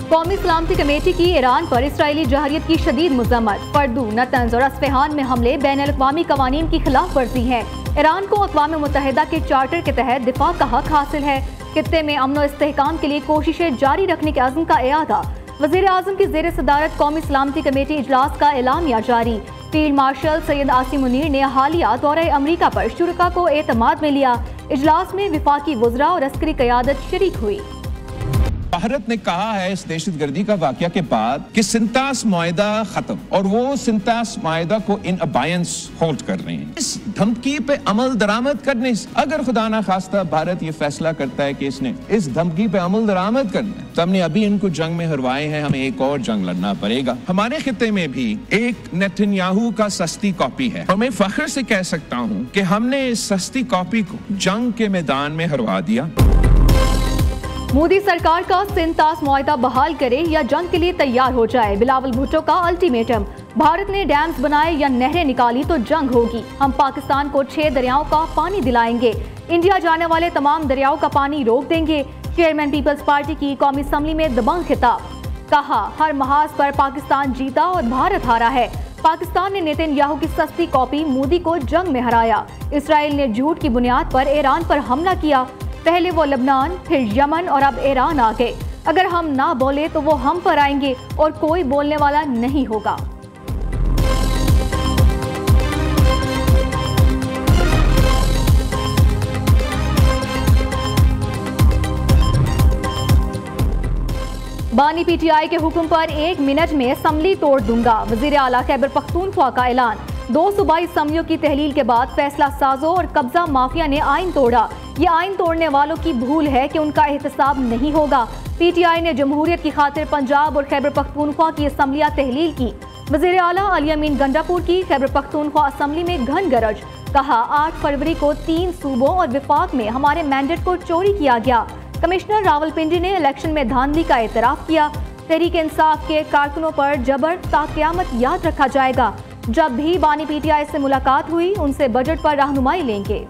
कौमी सलामती कमेटी की ईरान पर इसराइली जहरियत की शदीद मजम्मत। फर्दू, नतंज और अस्फहान में हमले बैनुल-अक़वामी कवानीन की खिलाफ वर्जी है। ईरान को अक़वाम मुत्तहिदा के चार्टर के तहत दिफा का हक हासिल है। खित्ते में अमन और इस्तेहकाम के लिए कोशिशें जारी रखने के अज़्म का इयादा। वज़ीर आज़म की ज़ेर सदारत कौमी सलामती कमेटी इजलास का एलामिया जारी। फील्ड मार्शल सैयद आसिम मुनीर ने हालिया दौरे अमरीका पर शुरका को एतमाद में लिया। इजलास में विफाकी वज़रा और अस्करी क़यादत शरीक हुई। भारत ने कहा है इस दहशतगर्दी का वाकया के बाद कि सिंतास मुआहिदा खत्म, और वो सिंतास मुआहिदा को इन अबायंस होल्ड कर रहे हैं। इस धमकी पे अमल दरामद करने से अगर खुदा ना खास्ता भारत ये फैसला करता है कि इसने इस धमकी पे अमल दरामद करना है, तो हमने अभी इनको जंग में हरवाए हैं, हमें एक और जंग लड़ना पड़ेगा। हमारे खित्ते में भी एक नेतन्याहू का सस्ती कॉपी है, और मैं फख्र से कह सकता हूँ कि हमने इस सस्ती कॉपी को जंग के मैदान में हरवा दिया। मोदी सरकार का सिंतास मुआहिदा बहाल करे या जंग के लिए तैयार हो जाए, बिलावल भुट्टो का अल्टीमेटम। भारत ने डैम्स बनाए या नहरें निकाली तो जंग होगी। हम पाकिस्तान को 6 दरियाओं का पानी दिलाएंगे। इंडिया जाने वाले तमाम दरियाओं का पानी रोक देंगे। चेयरमैन पीपल्स पार्टी की कौमी असम्बली में दबंग खिताब। कहा, हर महाज पर पाकिस्तान जीता और भारत हारा है। पाकिस्तान ने नेतन्याहू की सस्ती कॉपी मोदी को जंग में हराया। इसराइल ने झूठ की बुनियाद पर ईरान पर हमला किया। पहले वो लबनान, फिर यमन और अब ईरान आ गए। अगर हम ना बोले तो वो हम पर आएंगे और कोई बोलने वाला नहीं होगा। बानी पीटीआई के हुक्म पर 1 मिनट में असम्बली तोड़ दूंगा। वजीर आला खैबर पख्तूनख्वा का ऐलान। 2 सूबाई असम्बलियों की तहलील के बाद फैसला साजों और कब्जा माफिया ने आइन तोड़ा। ये आइन तोड़ने वालों की भूल है कि उनका एहतसाब नहीं होगा। पीटीआई ने जमहूरियत की खातिर पंजाब और खैबर पख्तूनख्वा की असम्बलियां तहलील की। वज़ीर आला अली अमीन गंडापुर की खैबर पख्तूनख्वा असम्बली में घन गरज। कहा, 8 फरवरी को 3 सूबों और विफाक में हमारे मैंडेट को चोरी किया गया। कमिश्नर रावलपिंडी ने इलेक्शन में धांधली का एतराफ किया। तहरीक इंसाफ के कारकुनों पर जबर ता क़यामत याद रखा जाएगा। जब भी बानी पीटीआई से मुलाकात हुई, उनसे बजट पर रहनुमाई लेंगे।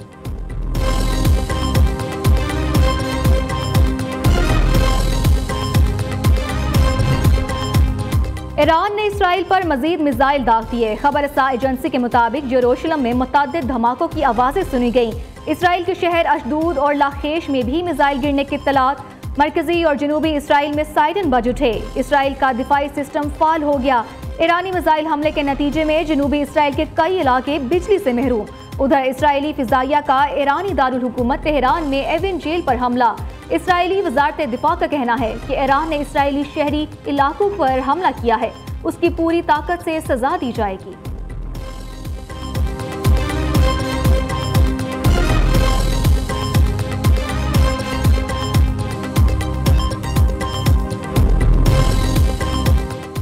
ईरान ने इसराइल पर मजीद मिसाइल दाग दिए। खबरसा एजेंसी के मुताबिक यरूशलेम में मुतअद्दिद धमाकों की आवाजें सुनी गईं। इसराइल के शहर अशदूद और लाखेश में भी मिसाइल गिरने की इत्तलात। मरकजी और जनूबी इसराइल में सायरन बज उठे। इसराइल का दिफाई सिस्टम फाल हो गया। ईरानी मिसाइल हमले के नतीजे में जनूबी इसराइल के कई इलाके बिजली से महरूम। उधर इसराइली फिजाइया का ईरानी दारुल हुकूमत तेहरान में एविन जेल पर हमला। इसराइली वजारत दिफा का कहना है कि ईरान ने इसराइली शहरी इलाकों पर हमला किया है, उसकी पूरी ताकत से सजा दी जाएगी।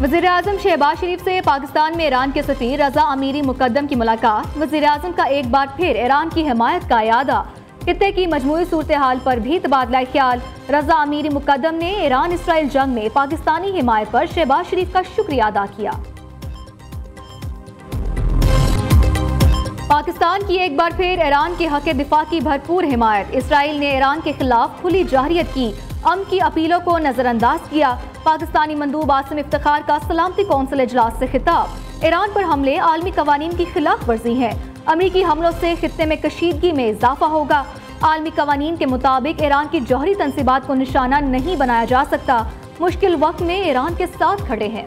वज़ीर आज़म शहबाज शरीफ से पाकिस्तान में ईरान के सफ़ीर रजा अमीरी मुकद्दम की मुलाकात। वज़ीर आज़म का एक बार फिर ईरान की हिमायत का इयादा। खित्ते की मजमूई सूरत हाल पर भी तबादला ख्याल। रजा अमीरी मुकद्दम ने ईरान इसराइल जंग में पाकिस्तानी हिमायत पर शहबाज शरीफ का शुक्रिया अदा किया। पाकिस्तान की एक बार फिर ईरान के हक दिफा की भरपूर हिमायत। इसराइल ने ईरान के खिलाफ खुली जाहिरियत की। अमन की अपीलों को नजरअंदाज किया। पाकिस्तानी मंदूब आसिम इफ्तिखार का सलामती कौंसिल इजलास से खिताब। ईरान पर हमले आलमी कवानीन की खिलाफ वर्जी है। अमरीकी हमलों से खित्ते में कशीदगी में इजाफा होगा। आलमी कवानीन के मुताबिक ईरान की जौहरी तंसीबात को निशाना नहीं बनाया जा सकता। मुश्किल वक्त में ईरान के साथ खड़े हैं।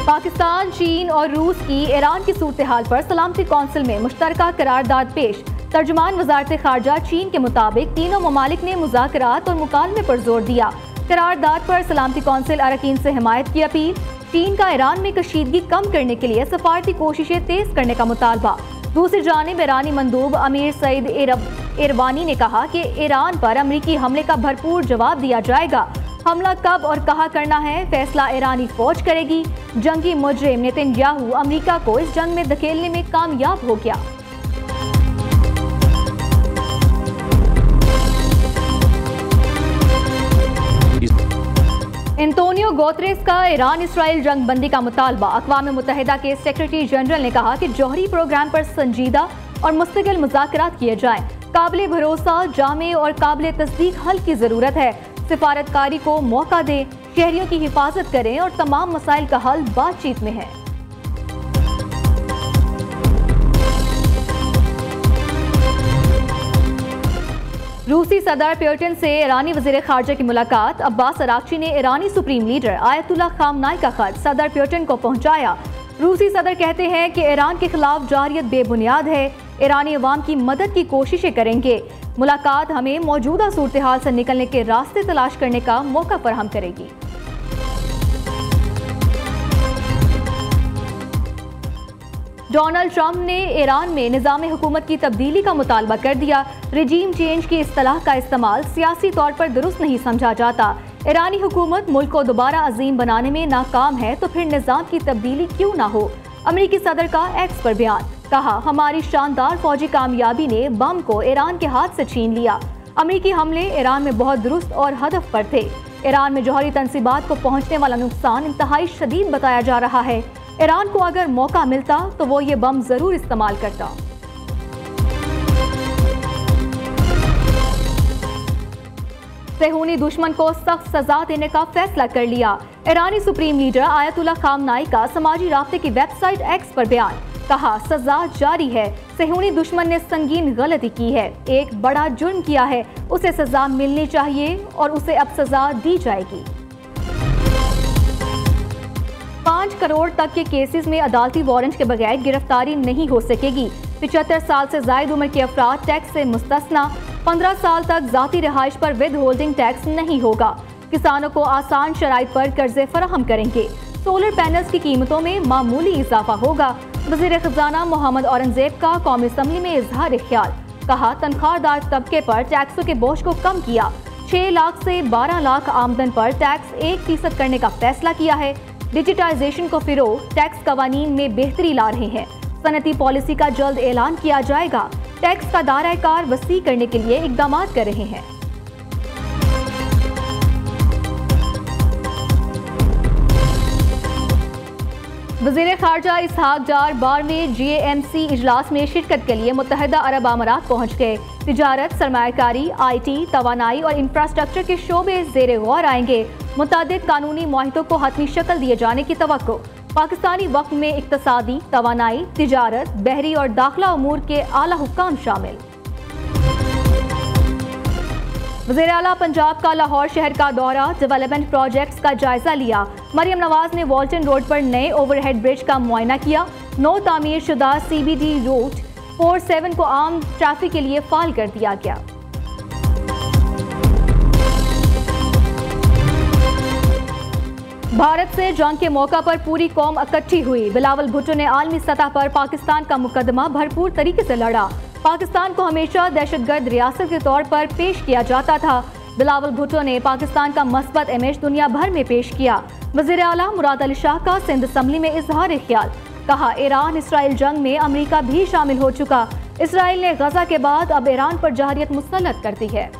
पाकिस्तान, चीन और रूस की ईरान की सूरत हाल पर सलामती कौंसिल में मुश्तरका करारदाद पेश। तर्जुमान वजारत खारजा चीन के मुताबिक तीनों ममालिक ने मुज़ाकरात और मुकालमे पर जोर दिया। करारदाद पर सलामती कौंसिल अरकान से हिमायत की अपील। चीन का ईरान में कशीदगी कम करने के लिए सफारती कोशिशें तेज करने का मुतालबा। दूसरी जानिब ईरानी मंदूब अमीर सईद इरवानी ने कहा कि ईरान पर अमरीकी हमले का भरपूर जवाब दिया जाएगा। हमला कब और कहाँ करना है, फैसला ईरानी फौज करेगी। जंगी मुजरिम नेतन्याहू अमरीका को इस जंग में धकेलने में कामयाब हो गया। एंटोनियो गुतेरेस का ईरान इसराइल जंग बंदी का मुतालबा। अक़वाम मुत्तहिदा के सेक्रेटरी जनरल ने कहा कि जौहरी प्रोग्राम पर संजीदा और मुस्तकिल मुज़ाकरात किए जाएं। काबिल भरोसा, जामे और काबिल तस्दीक हल की जरूरत है। सिफारतकारी को मौका दें, शहरियों की हिफाजत करें और तमाम मसाइल का हल बातचीत में है। रूसी सदर पुतिन से ईरानी वज़ीर ख़ारजा की मुलाकात। अब्बास अरागची ने ईरानी सुप्रीम लीडर आयतुल्लाह खामनाई का खत सदर पुतिन को पहुंचाया। रूसी सदर कहते हैं कि ईरान के खिलाफ जारियत बेबुनियाद है, ईरानी अवाम की मदद की कोशिशें करेंगे। मुलाकात हमें मौजूदा सूरत हाल से निकलने के रास्ते तलाश करने का मौका फराहम करेगी। डोनाल्ड ट्रंप ने ईरान में निज़ाम हुकूमत की तब्दीली का मुतालबा कर दिया। रिजीम चेंज की इस्तिलाह का इस्तेमाल सियासी तौर पर दुरुस्त नहीं समझा जाता। ईरानी हुकूमत मुल्क को दोबारा अजीम बनाने में नाकाम है तो फिर निज़ाम की तब्दीली क्यों ना हो। अमरीकी सदर का एक्स पर बयान, कहा हमारी शानदार फौजी कामयाबी ने बम को ईरान के हाथ से छीन लिया। अमरीकी हमले ईरान में बहुत दुरुस्त और हदफ पर थे। ईरान में जौहरी तंसीबात को पहुंचने वाला नुकसान इंतहाई शदीद बताया जा रहा है। ईरान को अगर मौका मिलता तो वो ये बम जरूर इस्तेमाल करता। सेहूनी दुश्मन को सख्त सजा देने का फैसला कर लिया। ईरानी सुप्रीम लीडर आयतुल्लाह खामनाई का समाजी राब्ते की वेबसाइट एक्स पर बयान, कहा सजा जारी है। सेहूनी दुश्मन ने संगीन गलती की है, एक बड़ा जुर्म किया है, उसे सजा मिलनी चाहिए और उसे अब सजा दी जाएगी। 5 करोड़ तक के केसेस में अदालती वारंट के बगैर गिरफ्तारी नहीं हो सकेगी। 75 साल से जायद उम्र के अफराद टैक्स से मुस्तस्ना। 15 साल तक जाती रिहाइश पर विद होल्डिंग टैक्स नहीं होगा। किसानों को आसान शराइत पर कर्जे फराहम करेंगे। सोलर पैनल्स की कीमतों में मामूली इजाफा होगा। वज़ीर खजाना मोहम्मद औरंगजेब का कौमी असम्बली में इजहार ख्याल, कहा तनख्वाहदार तबके पर टैक्सों के बोझ को कम किया। 6 लाख से 12 लाख आमदन पर टैक्स 1% करने का फैसला किया है। डिजिटाइजेशन को फिरोग, टैक्स कवानीन में बेहतरी ला रहे हैं। सनती पॉलिसी का जल्द ऐलान किया जाएगा। टैक्स का दायरा कार वसी करने के लिए इकदाम कर रहे हैं। वज़ीर ख़ारजा इसहाक डार बारहवें GAMC इजलास में शिरकत के लिए मुत्तहिदा अरब अमारात पहुँच गए। तिजारत, सरमायाकारी, IT, तवानाई और इंफ्रास्ट्रक्चर के शोबे ज़ेरे गौर आएंगे। मुतादिद कानूनी मुआहिदों को हतमी शक्ल दिए जाने की तवक्को। पाकिस्तानी वक्त में इक्तसादी, तवानाई, तिजारत, बहरी और दाखिला उमूर के आला हुक्काम शामिल। वज़ीर आला पंजाब का लाहौर शहर का दौरा, डेवलपमेंट प्रोजेक्ट्स का जायजा लिया। मरियम नवाज ने वॉल्टन रोड पर नए ओवरहेड ब्रिज का मुआयना किया। नौ तामीर शुदा CBD रूट 47 को आम ट्रैफिक के लिए फाल कर दिया गया। भारत से जंग के मौका पर पूरी कौम इकट्ठी हुई। बिलावल भुट्टो ने आलमी सतह पर पाकिस्तान का मुकदमा भरपूर तरीके से लड़ा। पाकिस्तान को हमेशा दहशतगर्द रियासत के तौर पर पेश किया जाता था। बिलावल भुट्टो ने पाकिस्तान का मस्बत इमेज दुनिया भर में पेश किया। वज़ीर आला मुराद अली शाह का सिंध असम्बली में इजहार ख्याल, कहा ईरान इसराइल जंग में अमेरिका भी शामिल हो चुका। इसराइल ने गजा के बाद अब ईरान पर जहरियत मुसल्लत कर दी है।